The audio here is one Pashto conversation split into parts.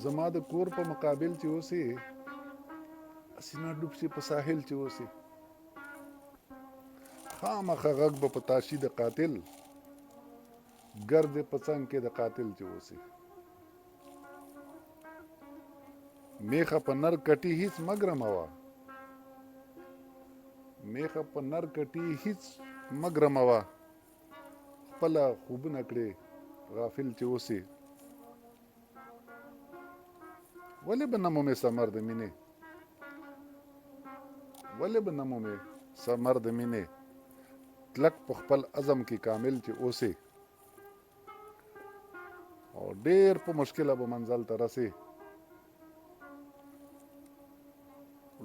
زما د کور په مقابل چې اوسې اسینا ډوب شي په ساحل چې اوسې خامخا غږ به په تاشي د قاتل ګرد په څنګ کې د قاتل چې اوسې میخه په نر کټي هیڅ مګرموه میخه په نر کټي هیڅ مګرموه خپله خوبونه کړې غافل چې اوسې ولې به نه مومې ثمر د مینې ولې به نه مومې ثمر د مینې کلک په خپل عزم کې کامل چې اوسې او ډېر په مشکله به منزل ته رسې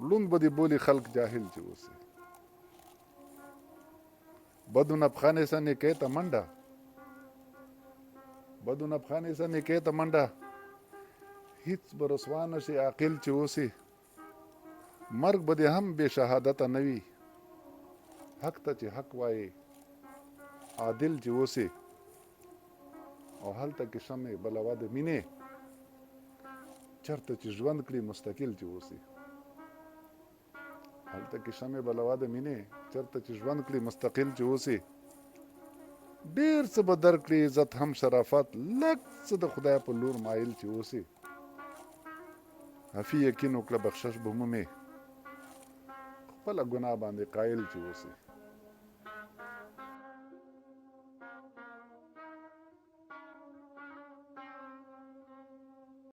ړوند به دې بولي خلک جاهل چې اوسې بدو نبخانې سه نیکۍ ته منډه بدو نبخانې سه نیکۍ ته منډه هیڅ به رسوا نه شي عاقل چې اوسې مرګ به دې هم بې شهادته نه وي حق ته چې حق وایې عادل چې اوسې او هلته کې شمې بلوا د مینې چرته چې ژوند کړي مستقل چې اوسې هلته کې شمې بلوا د مینې چرته چې ژوند کړي مستقل چې اوسې ډېر څه به درکړي عزت هم شرافت لږ څه د خدای په لور مایل چې اوسې حفي یقین وکړه بخشش به مومې خپله ګناه باندې قایل چې اوسې